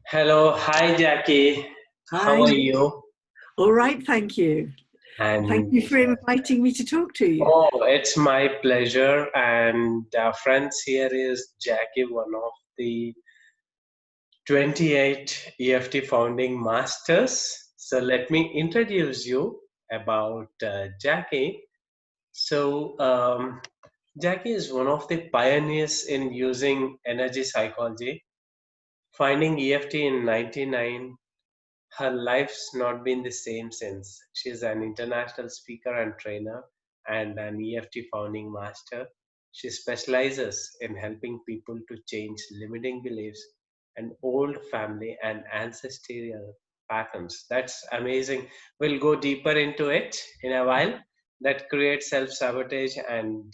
Hello, hi Jackie. How Hi. are you? All right, thank you. Thank And you for inviting me to talk to you. oh, it's my pleasure. And friends, here is Jackie, one of the 28 EFT founding masters. So let me introduce you about Jackie. So Jackie is one of the pioneers in using energy psychology, finding EFT in 99. Her life's not been the same since. She's an international speaker and trainer and an EFT founding master. She specializes in helping people to change limiting beliefs and old family and ancestral patterns. That's amazing. We'll go deeper into it in a while. That creates self sabotage and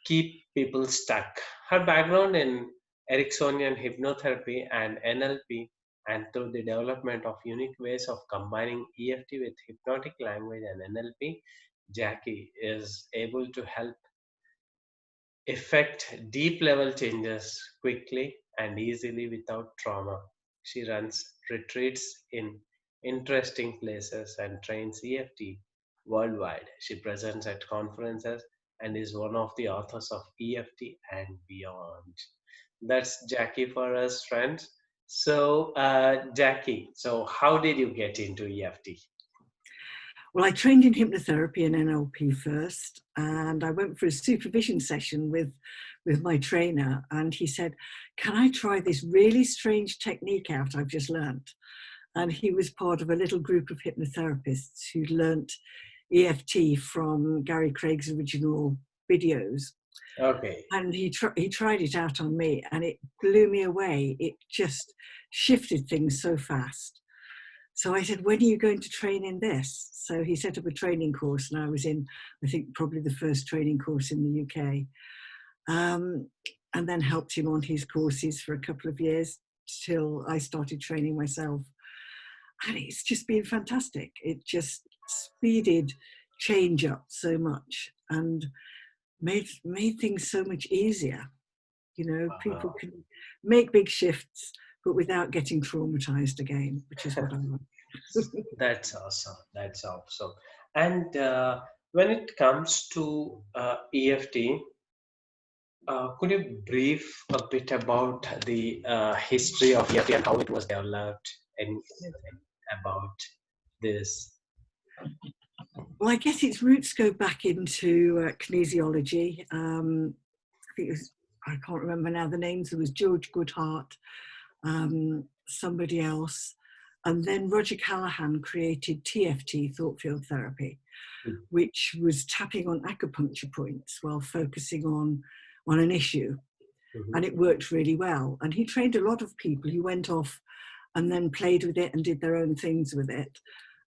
keep people stuck. Her background in Ericksonian hypnotherapy and NLP, and through the development of unique ways of combining EFT with hypnotic language and NLP, Jackie is able to help effect deep level changes quickly and easily without trauma. She runs retreats in interesting places and trains EFT worldwide. She presents at conferences and is one of the authors of EFT and Beyond. That's Jackie for us, friends. So, Jackie, so how did you get into EFT? Well, I trained in hypnotherapy and NLP first, and I went for a supervision session with my trainer, and he said, "Can I try this really strange technique out I've just learnt?" And he was part of a little group of hypnotherapists who learnt EFT from Gary Craig's original videos. Okay. And he tried it out on me, and it blew me away. It just shifted things so fast. So I said, "When are you going to train in this?" So he set up a training course, and I was in, I think, probably the first training course in the UK. And then helped him on his courses for a couple of years till I started training myself. And it's just been fantastic. It just speeded change up so much and made things so much easier. You know, people Wow. can make big shifts, but without getting traumatized again, which is what I want. That's awesome. That's awesome. And when it comes to EFT, could you brief a bit about the history of EFT and how it was developed and anything about this? Well, I guess its roots go back into kinesiology. I think it was, I can't remember now the names. There was George Goodhart, somebody else, and then Roger Callahan created TFT, thought field therapy, which was tapping on acupuncture points while focusing on an issue, Mhm. and it worked really well. And he trained a lot of people who went off and then played with it and did their own things with it.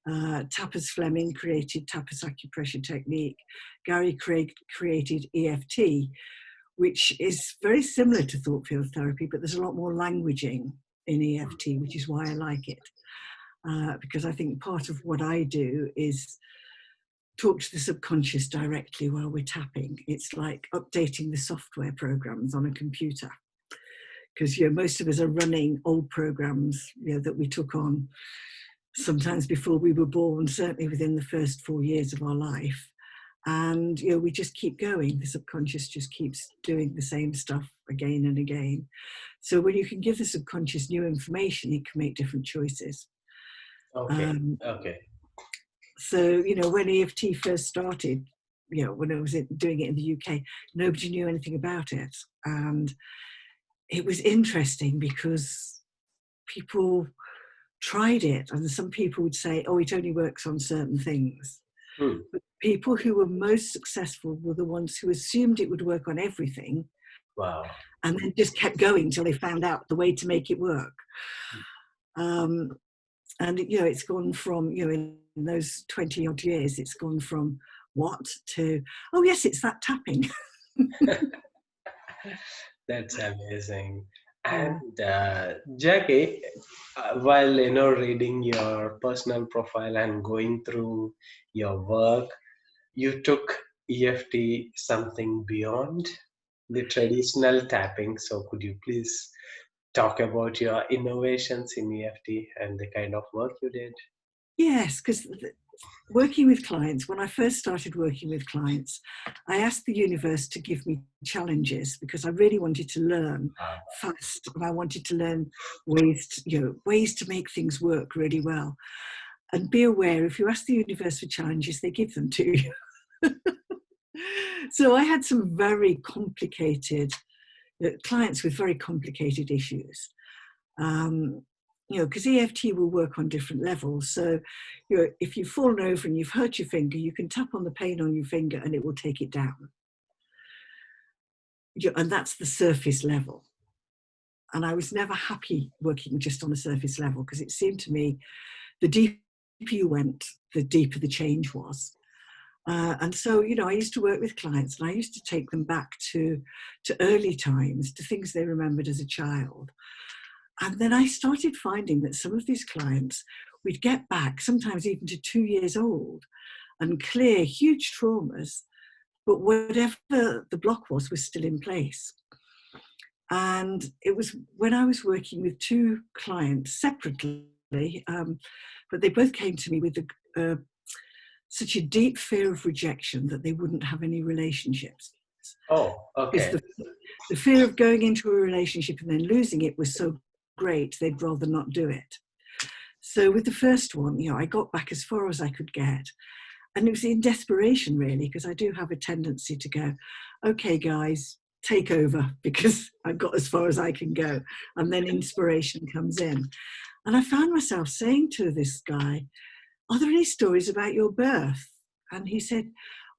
Tapas Fleming created tapas acupressure technique. Gary Craig created EFT, which is very similar to thought field therapy, but there's a lot more languaging in EFT, which is why I like it. Because I think part of what I do is talk to the subconscious directly while we're tapping. It's like updating the software programs on a computer. Because most of us are running old programs that we took on sometimes before we were born, certainly within the first 4 years of our life. And we just keep going. The subconscious just keeps doing the same stuff again and again. So when you can give the subconscious new information, it can make different choices. Okay. Um, Okay. so when EFT first started, when I was doing it in the UK, nobody knew anything about it, and it was interesting because people tried it, and some people would say, "Oh, it only works on certain things." Hmm. But people who were most successful were the ones who assumed it would work on everything Wow. and then just kept going until they found out the way to make it work. Um, and it's gone from in those 20 odd years, it's gone from what to, oh yes, it's that tapping. That's amazing. Yeah. And Jackie, while reading your personal profile and going through your work, you took EFT something beyond the traditional tapping. So could you please talk about your innovations in EFT and the kind of work you did? Yes, because working with clients, when I first started working with clients, I asked the universe to give me challenges because I really wanted to learn fast, and I wanted to learn ways to make things work really well. And be aware, if you ask the universe for challenges, they give them to you. So I had some very complicated clients with very complicated issues. Because EFT will work on different levels. So, if you've fallen over and you've hurt your finger, you can tap on the pain on your finger and it will take it down. And that's the surface level. And I was never happy working just on a surface level because it seemed to me the deeper you went, the deeper the change was. And so, I used to work with clients and I used to take them back to early times, to things they remembered as a child. And then I started finding that some of these clients, we'd get back sometimes even to 2 years old and clear huge traumas, but whatever the block was still in place. And it was when I was working with two clients separately, but they both came to me with such a deep fear of rejection that they wouldn't have any relationships. Oh, okay. Because the fear of going into a relationship and then losing it was so great, they'd rather not do it. So with the first one, I got back as far as I could get. And it was in desperation, really, because I do have a tendency to go, okay, guys, take over, because I've got as far as I can go. And then inspiration comes in. And I found myself saying to this guy, are there any stories about your birth? And he said,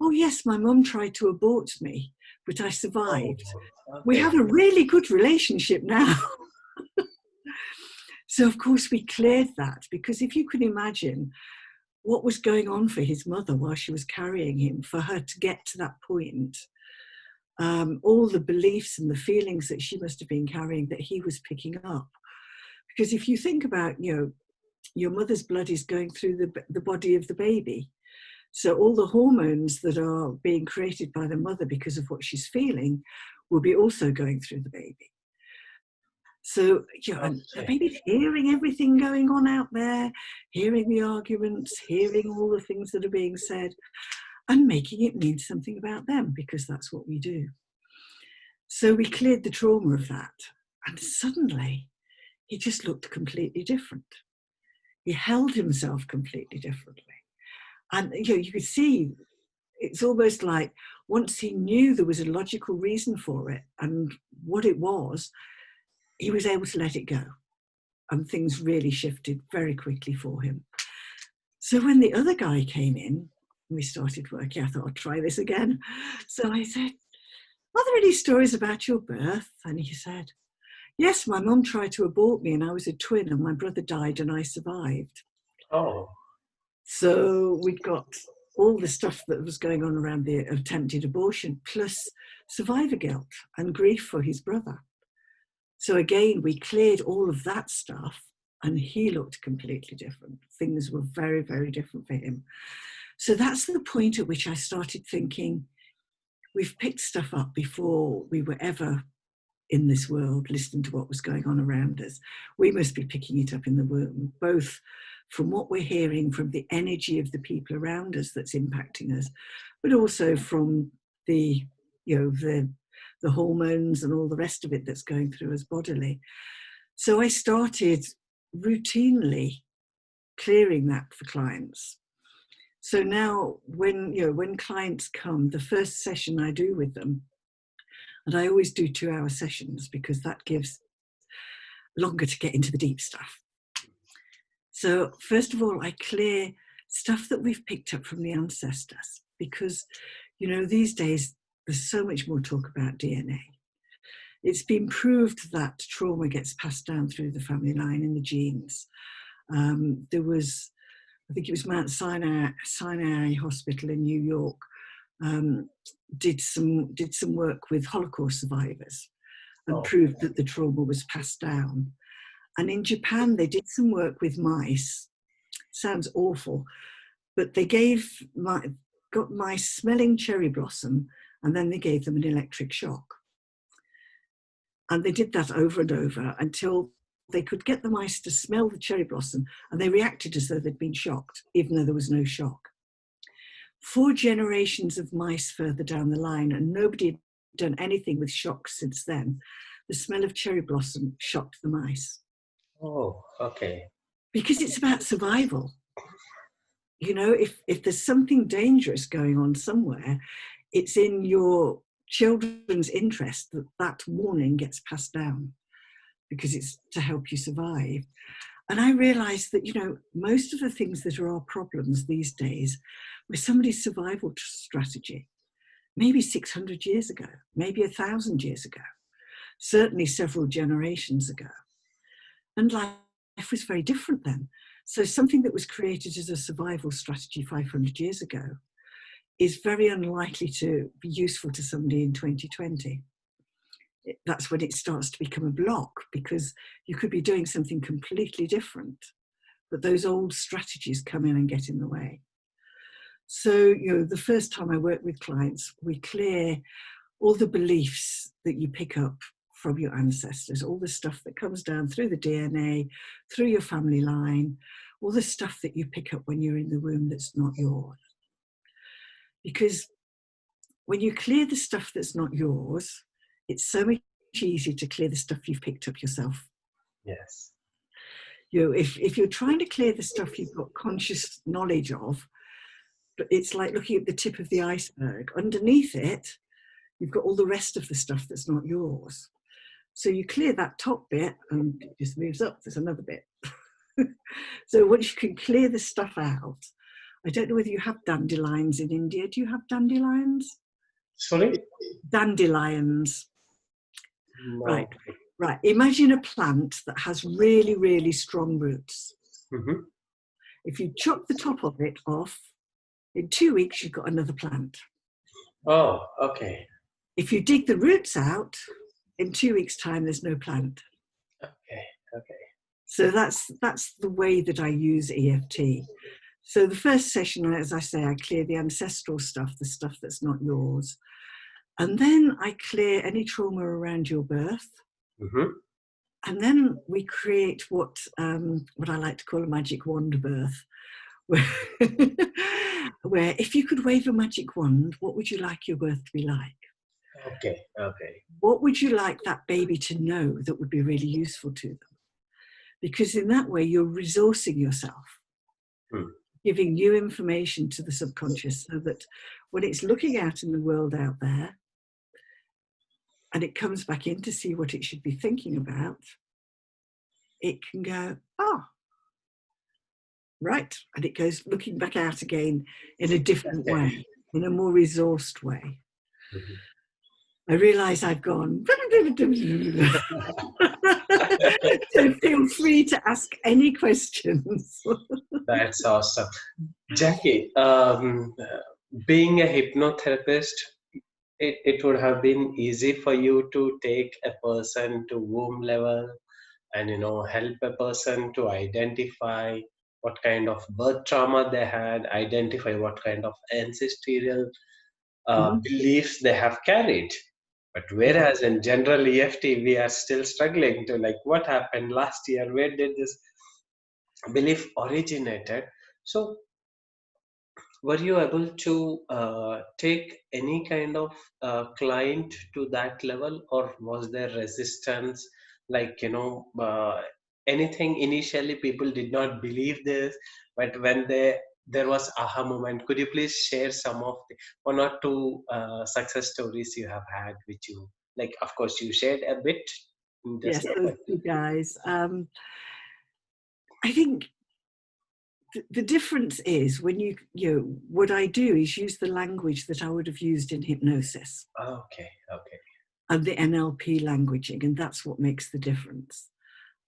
oh, yes, my mum tried to abort me, but I survived. Oh, okay. We have a really good relationship now. So, of course, we cleared that, because if you can imagine what was going on for his mother while she was carrying him, for her to get to that point, all the beliefs and the feelings that she must have been carrying that he was picking up. Because if you think about, your mother's blood is going through the body of the baby. So all the hormones that are being created by the mother because of what she's feeling will be also going through the baby. So, and the baby's hearing everything going on out there, hearing the arguments, hearing all the things that are being said, and making it mean something about them, because that's what we do. So we cleared the trauma of that, and suddenly he just looked completely different. He held himself completely differently. And you could see, it's almost like once he knew there was a logical reason for it and what it was, he was able to let it go. And things really shifted very quickly for him. So when the other guy came in, we started working, I thought I'd try this again. So I said, are there any stories about your birth? And he said, yes, my mum tried to abort me and I was a twin and my brother died and I survived. Oh. So we got all the stuff that was going on around the attempted abortion, plus survivor guilt and grief for his brother. So again, we cleared all of that stuff and he looked completely different. Things were very, very different for him. So that's the point at which I started thinking, we've picked stuff up before we were ever in this world, listening to what was going on around us. We must be picking it up in the womb, both from what we're hearing from the energy of the people around us that's impacting us, but also from the hormones and all the rest of it that's going through us bodily. So I started routinely clearing that for clients. So now when clients come, the first session I do with them, and I always do 2-hour sessions because that gives longer to get into the deep stuff. So first of all, I clear stuff that we've picked up from the ancestors, because, these days there's so much more talk about DNA. It's been proved that trauma gets passed down through the family line in the genes. There was, I think it was Mount Sinai Hospital in New York, did some work with Holocaust survivors and proved that the trauma was passed down. And in Japan, they did some work with mice. Sounds awful, but they got mice smelling cherry blossom, and then they gave them an electric shock. And they did that over and over until they could get the mice to smell the cherry blossom, and they reacted as though they'd been shocked, even though there was no shock. 4 generations of mice further down the line, and nobody had done anything with shocks since then. The smell of cherry blossom shocked the mice. Oh, okay. Because it's about survival. You know, if there's something dangerous going on somewhere, it's in your children's interest that that warning gets passed down, because it's to help you survive. And I realized that, you know, most of the things that are our problems these days were somebody's survival strategy, maybe 600 years ago, maybe 1,000 years ago, certainly several generations ago. And life was very different then. So something that was created as a survival strategy 500 years ago is very unlikely to be useful to somebody in 2020. That's when it starts to become a block, because you could be doing something completely different, but those old strategies come in and get in the way. So, you know, the first time I work with clients, we clear all the beliefs that you pick up from your ancestors, all the stuff that comes down through the DNA, through your family line, all the stuff that you pick up when you're in the womb that's not yours. Because when you clear the stuff that's not yours, it's so much easier to clear the stuff you've picked up yourself. Yes. You know, if you're trying to clear the stuff you've got conscious knowledge of, but it's like looking at the tip of the iceberg. Underneath it, you've got all the rest of the stuff that's not yours. So you clear that top bit and it just moves up, there's another bit. So once you can clear the stuff out, I don't know whether you have dandelions in India. Do you have dandelions? Sorry? Dandelions. No. Right. Imagine a plant that has really, really strong roots. Mm-hmm. If you chop the top of it off, in 2 weeks, you've got another plant. Oh, okay. If you dig the roots out, in 2 weeks' time, there's no plant. Okay. Okay. So that's the way that I use EFT. So the first session, as I say, I clear the ancestral stuff, the stuff that's not yours. And then I clear any trauma around your birth. Mm-hmm. And then we create what I like to call a magic wand birth, where, where if you could wave a magic wand, what would you like your birth to be like? Okay. Okay. What would you like that baby to know that would be really useful to them? Because in that way, you're resourcing yourself, giving new information to the subconscious, so that when it's looking out in the world out there, and it comes back in to see what it should be thinking about, it can go, oh, right. And it goes looking back out again in a different way, in a more resourced way. Mm-hmm. I realise I've gone. So feel free to ask any questions. That's awesome. Jacqui, being a hypnotherapist, it would have been easy for you to take a person to womb level and, you know, help a person to identify what kind of birth trauma they had, identify what kind of ancestral beliefs they have carried. But whereas in general EFT, we are still struggling to, like, what happened last year? Where did this belief originated? So were you able to take any kind of client to that level, or was there resistance? Like, you know, anything initially people did not believe this, but when there was aha moment. Could you please share some of the one or two success stories you have had, which you like? Of course, you shared a bit just Yes, now, those but two guys. I think the difference is when you know, what I do is use the language that I would have used in hypnosis. okay, okay, And the NLP languaging, and that's what makes the difference.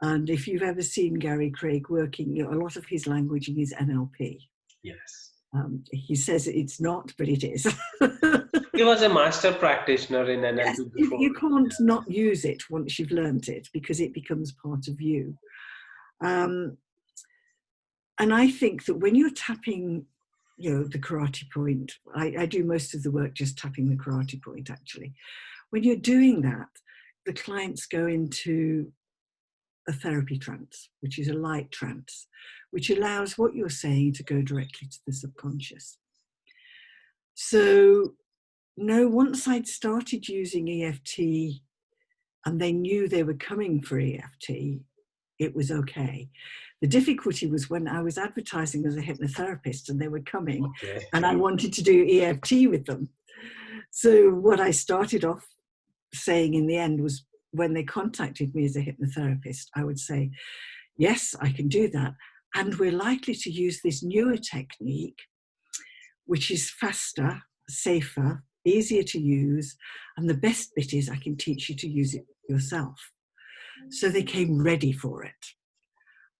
And if you've ever seen Gary Craig working, you know, a lot of his languaging is NLP. yes. He says it's not, but it is. He was a master practitioner in Yes, NLP before. you can't not use it once you've learnt it, because it becomes part of you. And I think that when you're tapping, you know, the karate point, I do most of the work just tapping the karate point, actually. When you're doing that, the clients go into a therapy trance, which is a light trance, which allows what you're saying to go directly to the subconscious. So, no, once I'd started using EFT and they knew they were coming for EFT, it was okay. The difficulty was when I was advertising as a hypnotherapist and they were coming Okay. and I wanted to do EFT with them. So what I started off saying in the end was, when they contacted me as a hypnotherapist, I would say, yes, I can do that. And we're likely to use this newer technique, which is faster, safer, easier to use. And the best bit is I can teach you to use it yourself. So they came ready for it.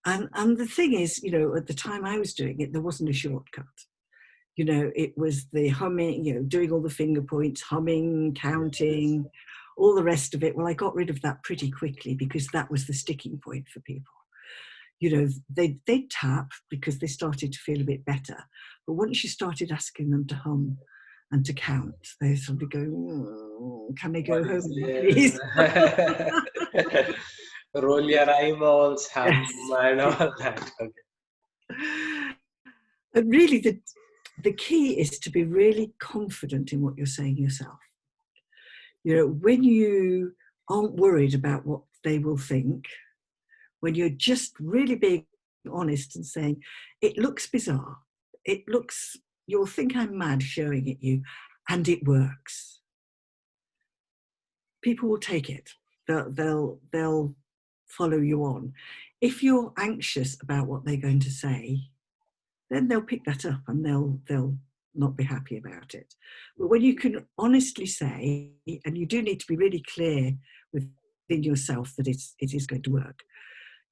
And the thing is, you know, at the time I was doing it, there wasn't a shortcut. You know, it was the humming, you know, doing all the finger points, humming, counting, all the rest of it. Well, I got rid of that pretty quickly because that was the sticking point for people. You know, they'd tap because they started to feel a bit better. But once you started asking them to hum and to count, they sort of go, can they go What home is now, please? it? Roll your eyeballs, hum, Yes. and all that. Okay. And really, the key is to be really confident in what you're saying yourself. You know, when you aren't worried about what they will think, when you're just really being honest and saying, it looks bizarre, it looks, you'll think I'm mad showing it you, and it works. People will take it. They'll follow you on. If you're anxious about what they're going to say, then they'll pick that up and they'll not be happy about it. But when you can honestly say, and you do need to be really clear within yourself that it is going to work,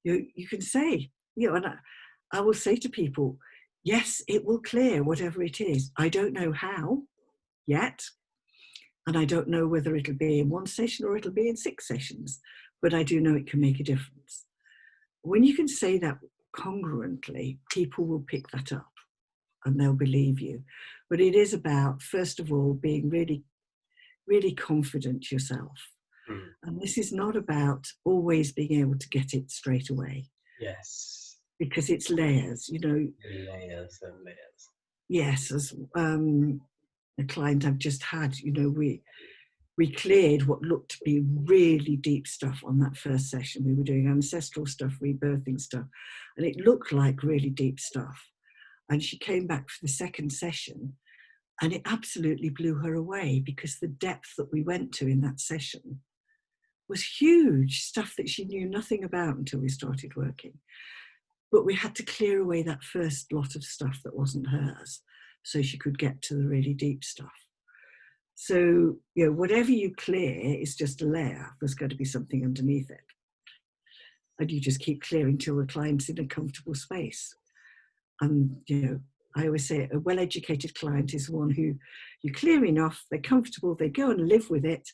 you can say, you know, and I will say to people, yes, it will clear whatever it is. I don't know how yet, and I don't know whether it'll be in one session or it'll be in 6 sessions, but I do know it can make a difference. When you can say that congruently, people will pick that up and they'll believe you. But it is about, first of all, being really, really confident yourself. Hmm. And this is not about always being able to get it straight away, Yes. because it's layers, you know. Layers and layers. Yes, as a client I've just had, you know, we cleared what looked to be really deep stuff on that first session. We were doing ancestral stuff, rebirthing stuff, and it looked like really deep stuff. And she came back for the second session and it absolutely blew her away, because the depth that we went to in that session was huge, stuff that she knew nothing about until we started working. But we had to clear away that first lot of stuff that wasn't hers so she could get to the really deep stuff. So, you know, whatever you clear is just a layer. There's going to be something underneath it. And you just keep clearing till the client's in a comfortable space. And, you know, I always say a well-educated client is one who you clear enough, they're comfortable, they go and live with it,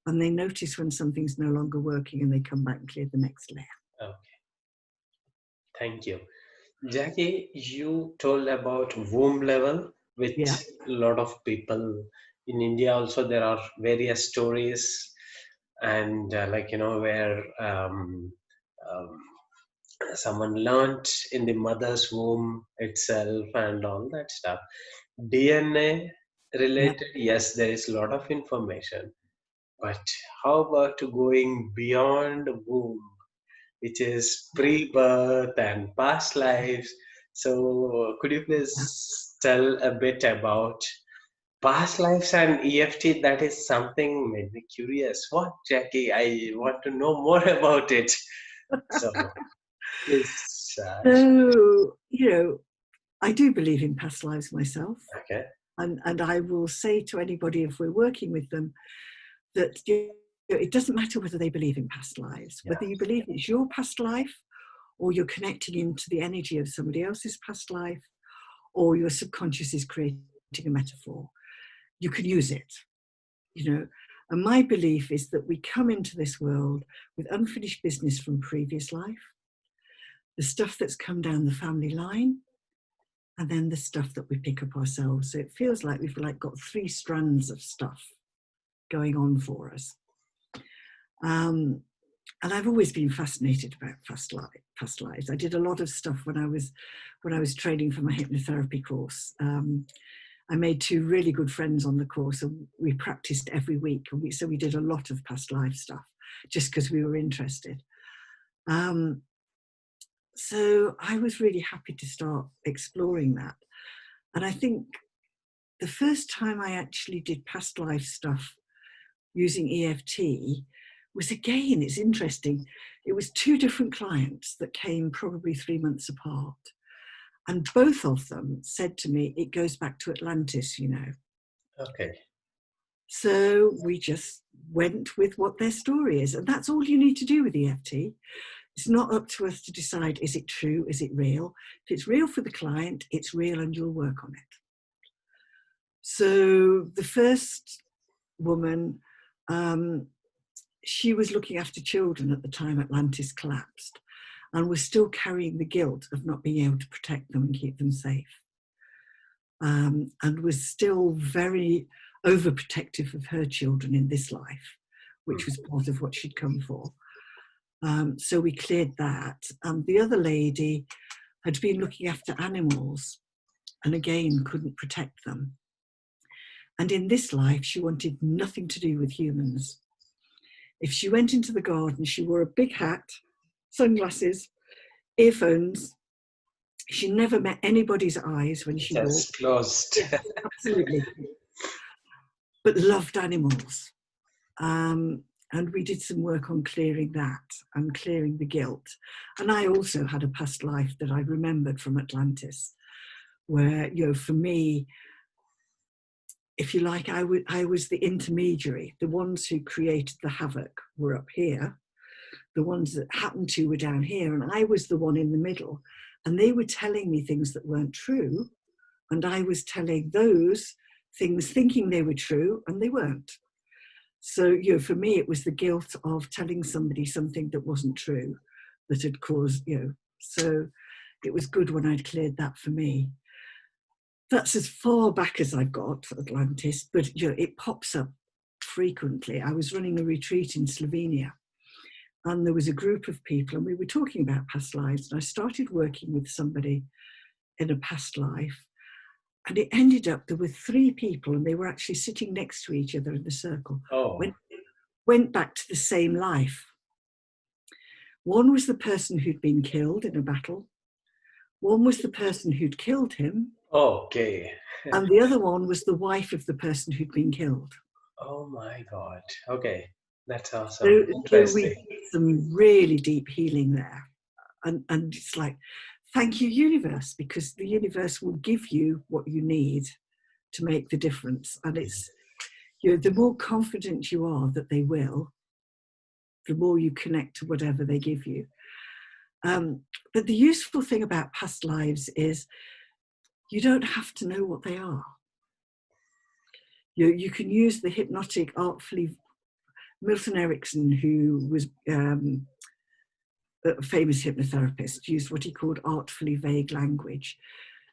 and they notice when something's no longer working and they come back and clear the next layer. Okay. Thank you. Jacqui, you told about womb level, Yeah, which a lot of people in India also, there are various stories, and like, you know, where um, someone learnt in the mother's womb itself and all that stuff. DNA yeah. related, yes, there is a lot of information, but how about going beyond womb, which is pre-birth and past lives? So could you please tell a bit about past lives and EFT? That is something made me curious. What, Jacqui? I want to know more about it. So please. So, you know, I do believe in past lives myself. Okay. And I will say to anybody, if we're working with them, that it doesn't matter whether they believe in past lives, Yeah. whether you believe it's your past life or you're connecting into the energy of somebody else's past life, or your subconscious is creating a metaphor. You can use it, you know. And my belief is that we come into this world with unfinished business from previous life, the stuff that's come down the family line, and then the stuff that we pick up ourselves. So it feels like we've got 3 strands of stuff going on for us. And I've always been fascinated about past lives. I did a lot of stuff when I was training for my hypnotherapy course. I made 2 really good friends on the course, and we practiced every week. And so we did a lot of past life stuff just because we were interested. So I was really happy to start exploring that. And I think the first time I actually did past life stuff using EFT was, again, it's interesting. It was 2 different clients that came probably 3 months apart. And both of them said to me, it goes back to Atlantis, you know. Okay. So we just went with what their story is. And that's all you need to do with EFT. It's not up to us to decide, is it true? Is it real? If it's real for the client, it's real and you'll work on it. So the first woman, she was looking after children at the time Atlantis collapsed, and was still carrying the guilt of not being able to protect them and keep them safe. And was still very overprotective of her children in this life, which was part of what she'd come for. So we cleared that. The other lady had been looking after animals and again couldn't protect them. And in this life, she wanted nothing to do with humans. If she went into the garden, she wore a big hat, sunglasses, earphones. She never met anybody's eyes when she Just walked. closed. Absolutely. But loved animals. And we did some work on clearing that and clearing the guilt. And I also had a past life that I remembered from Atlantis, where, you know, for me, if you like, I was the intermediary. The ones who created the havoc were up here. The ones that happened to were down here. And I was the one in the middle. And they were telling me things that weren't true. And I was telling those things thinking they were true, and they weren't. So, you know, for me, it was the guilt of telling somebody something that wasn't true that had caused, you know. So it was good when I'd cleared that for me. That's as far back as I've got for Atlantis, but, you know, it pops up frequently. I was running a retreat in Slovenia, and there was a group of people, and we were talking about past lives. And I started working with somebody in a past life, and it ended up there were 3 people, and they were actually sitting next to each other in a circle. Oh. Went back to the same life. One was the person who'd been killed in a battle. One was the person who'd killed him. Okay. And the other one was the wife of the person who'd been killed. Oh my God. Okay. That's awesome. So Interesting. we did some really deep healing there. And it's like, thank you, universe, because the universe will give you what you need to make the difference. And it's, you know, the more confident you are that they will, the more you connect to whatever they give you. But the useful thing about past lives is you don't have to know what they are. You can use the hypnotic, artfully. Milton Erickson, who was a famous hypnotherapist, used what he called artfully vague language.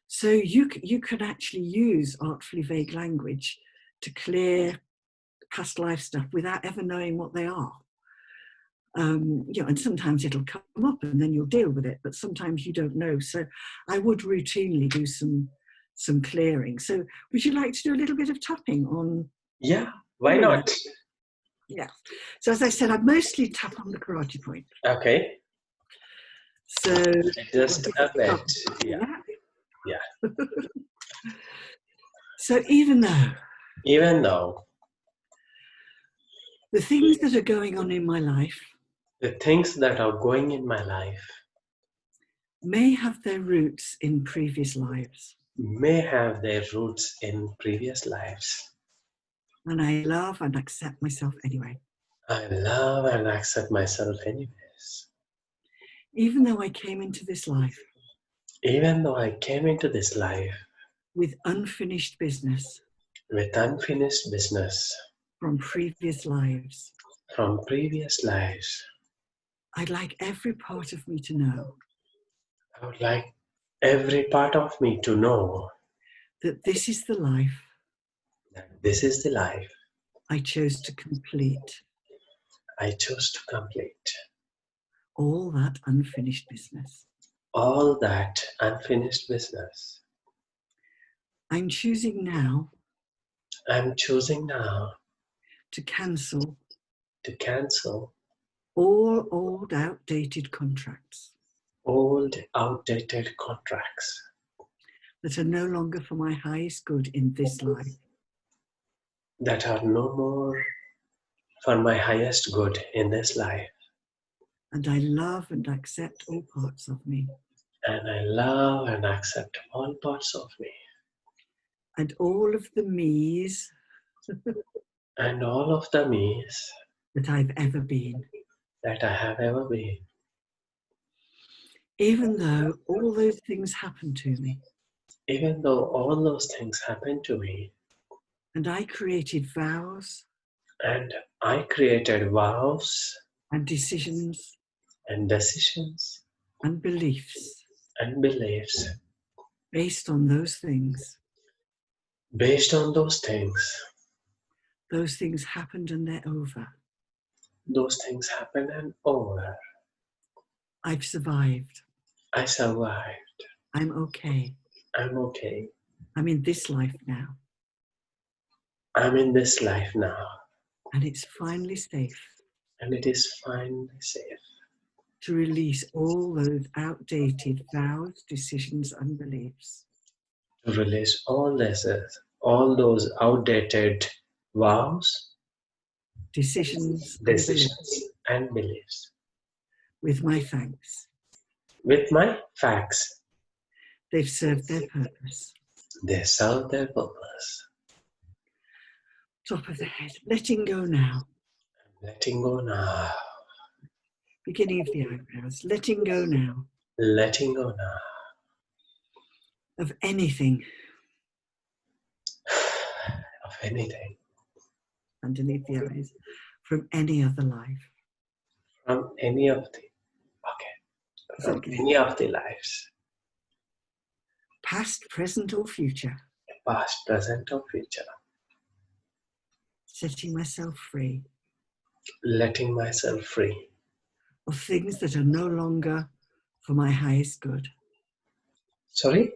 So you can actually use artfully vague language to clear past life stuff without ever knowing what they are. You know, and sometimes it'll come up and then you'll deal with it, but sometimes you don't know. So I would routinely do some clearing. So would you like to do a little bit of tapping on? Yeah, why not? Yeah. So as I said, I mostly tap on the karate point. Okay. So Just a bit. Yeah. Yeah. So even though the things that are going on in my life, the things that are going in my life may have their roots in previous lives, may have their roots in previous lives, and I love and accept myself anyway. I love and accept myself anyways. Even though I came into this life with unfinished business from previous lives, I'd like every part of me to know I would like every part of me to know that this is the life that this is the life I chose to complete. I choose to complete all that unfinished business. all that unfinished business. I'm choosing now I'm choosing now to cancel to cancel all old outdated contracts old, outdated contracts that are no longer for my highest good in this life. that are no more for my highest good in this life. And I love and accept all parts of me. And I love and accept all parts of me And all of the me's and all of the me's that I've ever been. that I have ever been. Even though all those things happened to me. Even though all those things happened to me, And I created vows and I created vows and decisions and decisions and beliefs and beliefs based on those things. based on those things. Those things happened and they're over. Those things happen and over. I've survived. I survived. I'm okay. I'm okay. I'm in this life now. I'm in this life now. And it's finally safe And it is finally safe to release all those outdated vows, decisions, and beliefs. to release all those outdated vows, Decisions and beliefs decisions, and beliefs. with my thanks. With my facts, They've served their purpose. they serve their purpose. Top of the head, letting go now. Letting go now. Beginning of the eyebrows, letting go now Letting go now. of anything Of anything. underneath the eyes from any other life. From any of the, from Okay. any of the lives. Past, present, or future. Past, present, or future. Setting myself free Letting myself free. of things that are no longer for my highest good. Sorry?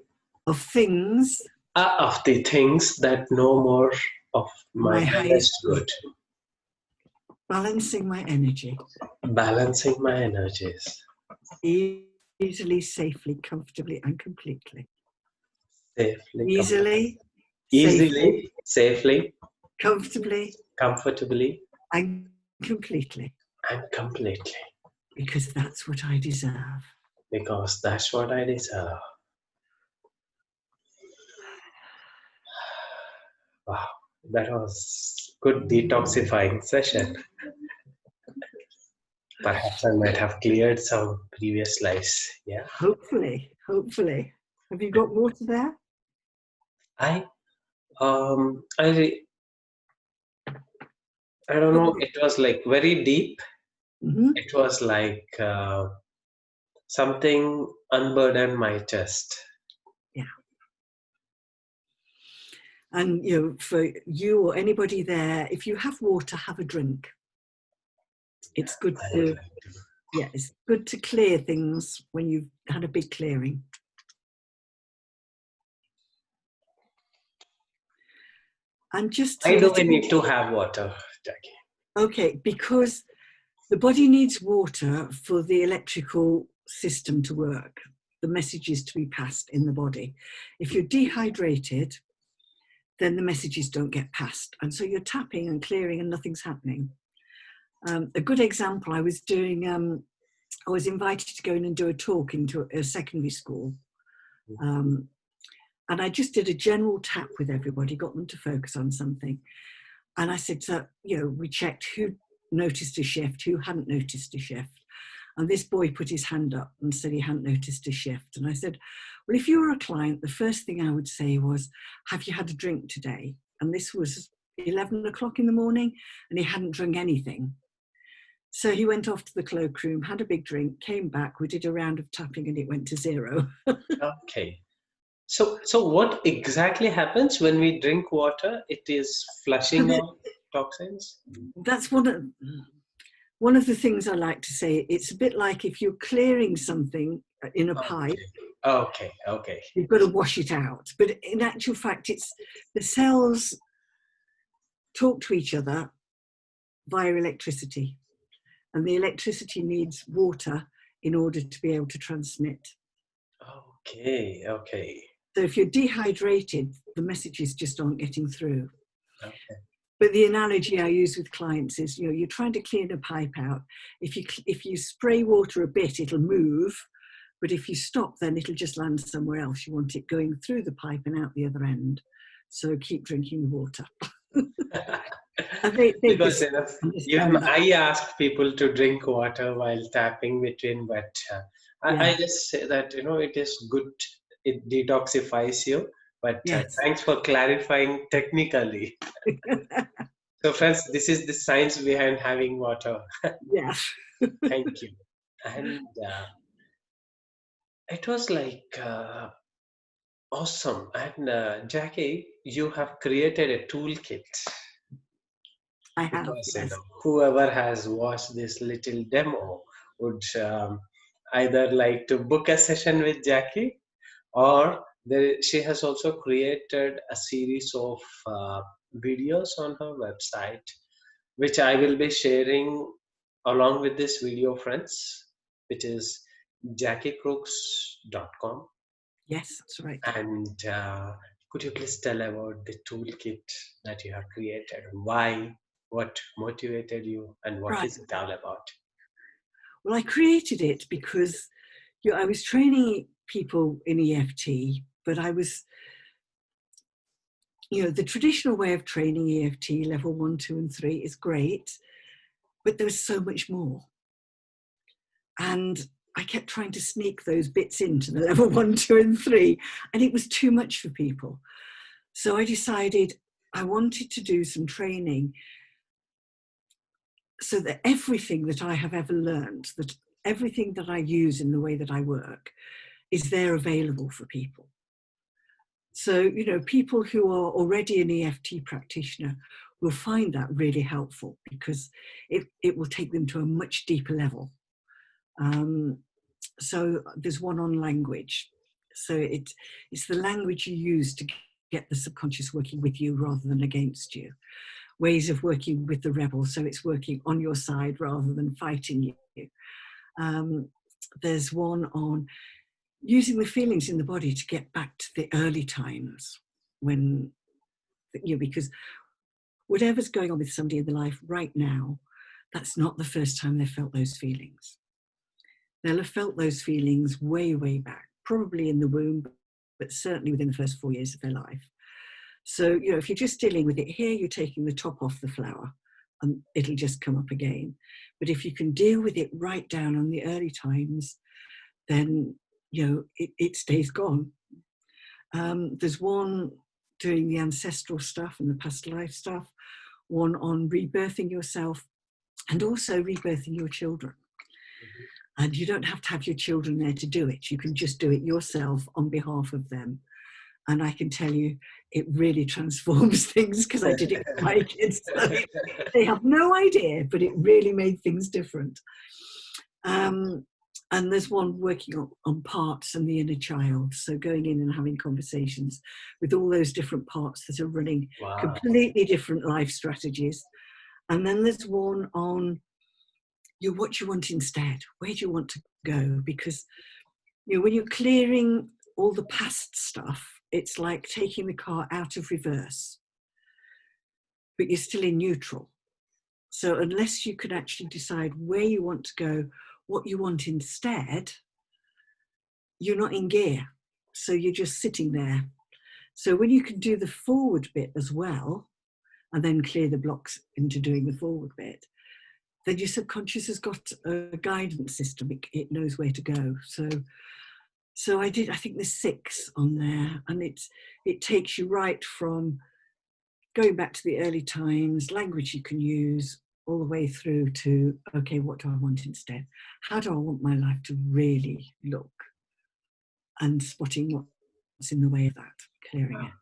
Of things Of the things that no more of my highest good. balancing my energy. Balancing my energies. Easily, safely, comfortably, and completely. Safely. Easily, Easily, safely, comfortably, comfortably, and completely. and completely. Because that's what I deserve. Because that's what I deserve. Wow, that was good detoxifying session. Perhaps I might have cleared some previous lives. Yeah. Hopefully. Have you got water there? I don't know. It was like very deep. Mm-hmm. It was like something unburdened my chest. Yeah. And for you or anybody there, if you have water, have a drink. It's good it's good to clear things when you've had a big clearing. And just Why do we need to have water, Jackie? Okay, because the body needs water for the electrical system to work, the messages to be passed in the body. If you're dehydrated, then the messages don't get passed. And so you're tapping and clearing and nothing's happening. A good example, I was invited to go in and do a talk into a secondary school. And I just did a general tap with everybody, got them to focus on something. And I said, so, we checked who noticed a shift, who hadn't noticed a shift. And this boy put his hand up and said he hadn't noticed a shift. And I said, well, if you were a client, the first thing I would say was, have you had a drink today? And this was 11 o'clock in the morning and he hadn't drunk anything. So he went off to the cloakroom, had a big drink, came back, we did a round of tapping and it went to 0. Okay. So what exactly happens when we drink water? It is flushing out toxins? That's one of, one of the things I like to say, it's a bit like if you're clearing something in a pipe, Okay. Okay. Okay. you've got to wash it out. But in actual fact, it's the cells talk to each other via electricity, and the electricity needs water in order to be able to transmit. Okay. Okay. So if you're dehydrated, the messages just aren't getting through. Okay. But the analogy I use with clients is, you know, you're trying to clean a pipe out. If you spray water a bit, it'll move. But if you stop, then it'll just land somewhere else. You want it going through the pipe and out the other end. So keep drinking the water. And they Because just even understand that. I ask people to drink water while tapping between, but I Yeah, just say that it is good. It detoxifies you. But yes, thanks for clarifying technically. So, friends, this is the science behind having water. yes. Thank you. And it was like awesome. And Jackie, you have created a toolkit I have, because yes. whoever has watched this little demo would either like to book a session with Jackie, or she has also created a series of videos on her website, which I will be sharing along with this video, friends, which is jackiecrooks.com. Yes, that's right. And could you please tell about the toolkit that you have created? Why? What motivated you? And what Right. is it all about? Well, I created it because I was training people in EFT, but I was, the traditional way of training EFT, level 1, 2, and 3 is great, but there was so much more. And I kept trying to sneak those bits into the level 1, 2, and 3, and it was too much for people. So I decided I wanted to do some training so that everything that I have ever learned, that everything that I use in the way that I work, is there available for people. So, people who are already an EFT practitioner will find that really helpful because it will take them to a much deeper level. So there's one on language. So it's the language you use to get the subconscious working with you rather than against you. Ways of working with the rebel, so it's working on your side rather than fighting you. There's one on using the feelings in the body to get back to the early times when, because whatever's going on with somebody in their life right now, that's not the first time they've felt those feelings. They'll have felt those feelings way, way back, probably in the womb, but certainly within the first 4 years of their life. So, if you're just dealing with it here, you're taking the top off the flower and it'll just come up again. But if you can deal with it right down on the early times, then, it stays gone. There's one doing the ancestral stuff and the past life stuff, one on rebirthing yourself and also rebirthing your children. And you don't have to have your children there to do it. You can just do it yourself on behalf of them. And I can tell you, it really transforms things because I did it with my kids. They have no idea, but it really made things different. And there's one working on parts and the inner child. So going in and having conversations with all those different parts that are running Wow. completely different life strategies. And then there's one on what you want instead. Where do you want to go? Because when you're clearing all the past stuff, it's like taking the car out of reverse, but you're still in neutral. So unless you can actually decide where you want to go, what you want instead, you're not in gear. So you're just sitting there. So when you can do the forward bit as well, and then clear the blocks into doing the forward bit, then your subconscious has got a guidance system. It knows where to go. So I think there's 6 on there, and it takes you right from going back to the early times, language you can use, all the way through to, okay, what do I want instead? How do I want my life to really look? And spotting what's in the way of that, clearing it.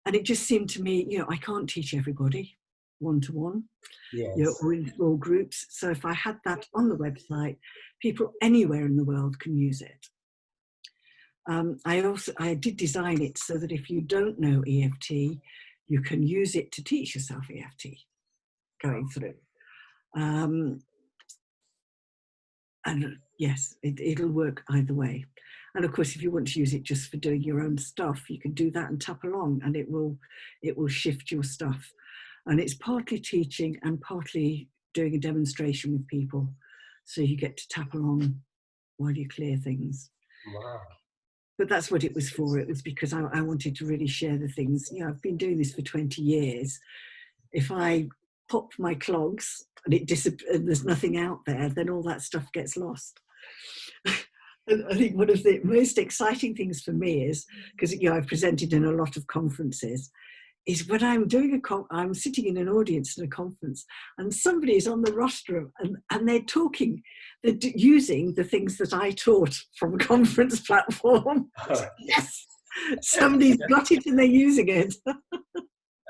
And it just seemed to me, I can't teach everybody. one-to-one, Yes. or in small groups. So if I had that on the website, people anywhere in the world can use it. I did design it so that if you don't know EFT, you can use it to teach yourself EFT going through. And yes, it'll work either way. And of course, if you want to use it just for doing your own stuff, you can do that and tap along, and it will shift your stuff. And it's partly teaching and partly doing a demonstration with people, so you get to tap along while you clear things. Wow. But that's what it was for. It was because I wanted to really share the things. You know, I've been doing this for 20 years. If I pop my clogs and and there's nothing out there, then all that stuff gets lost. And I think one of the most exciting things for me is, because I've presented in a lot of conferences, is when I'm doing I'm sitting in an audience in a conference and somebody is on the rostrum and they're talking, they're using the things that I taught from a conference platform. Yes, somebody's got it and they're using it.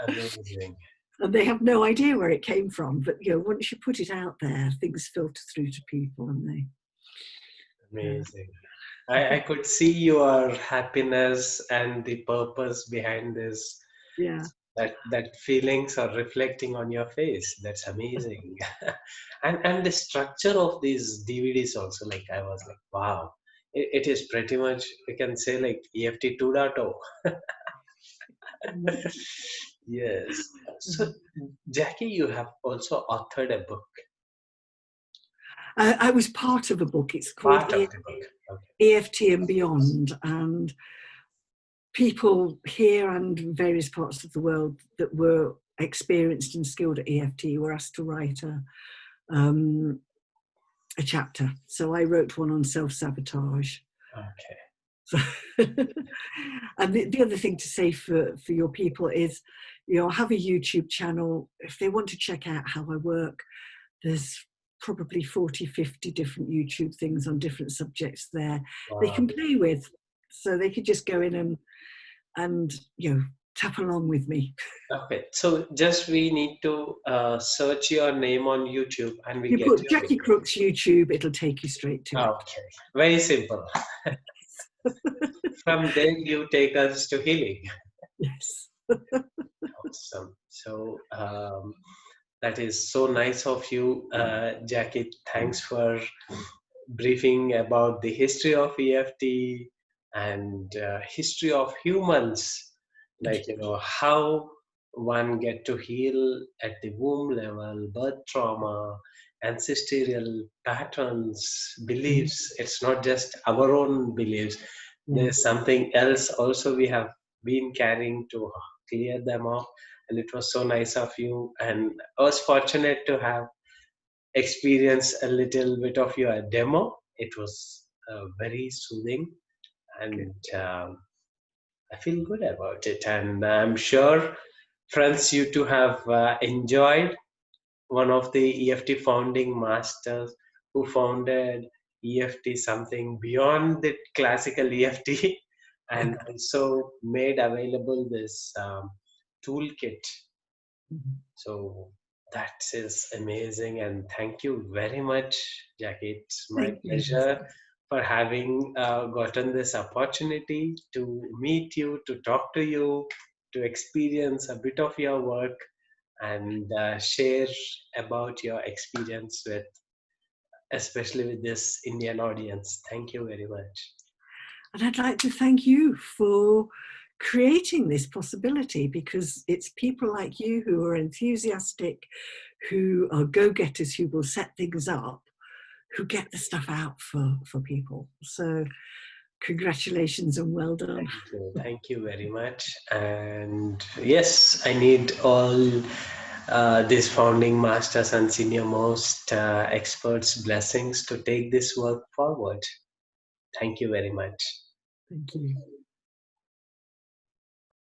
Amazing. And they have no idea where it came from. But once you put it out there, things filter through to people, and they. Amazing. I could see your happiness and the purpose behind this. Yeah. That feelings are reflecting on your face. That's amazing. And the structure of these DVDs also, like I was like, wow. It is pretty much, we can say, like EFT 2.0. Yes. So, Jacqui, you have also authored a book. I was part of a book. It's called Part of the book. Okay. EFT and Beyond. And people here and various parts of the world that were experienced and skilled at EFT were asked to write a chapter. So I wrote one on self-sabotage. Okay. So and the other thing to say for your people is, I have a YouTube channel. If they want to check out how I work, there's probably 40, 50 different YouTube things on different subjects there. Wow. They can play with, so they could just go in and tap along with me. Okay, so just we need to search your name on YouTube, and we get put Jacqui Crook's YouTube, it'll take you straight to it. Okay, very simple. From there, you take us to healing. Yes. Awesome. So that is so nice of you, Jacqui. Thanks for briefing about the history of EFT and history of humans. Like, how one get to heal at the womb level, birth trauma, ancestral patterns, beliefs. It's not just our own beliefs. There's something else also we have been carrying to clear them off. And it was so nice of you. And I was fortunate to have experienced a little bit of your demo. It was very soothing. And I feel good about it, and I'm sure, friends, you too have enjoyed one of the EFT founding masters who founded EFT something beyond the classical EFT, and also made available this toolkit. So that is amazing, and thank you very much, Jacqui. It's my pleasure for having gotten this opportunity to meet you, to talk to you, to experience a bit of your work, and share about your experience with, especially with this Indian audience. Thank you very much. And I'd like to thank you for creating this possibility, because it's people like you who are enthusiastic, who are go-getters, who will set things up, who get the stuff out for people. So congratulations and well done. Thank you very much. And yes, I need all these founding masters and senior most experts' blessings to take this work forward. Thank you very much. Thank you.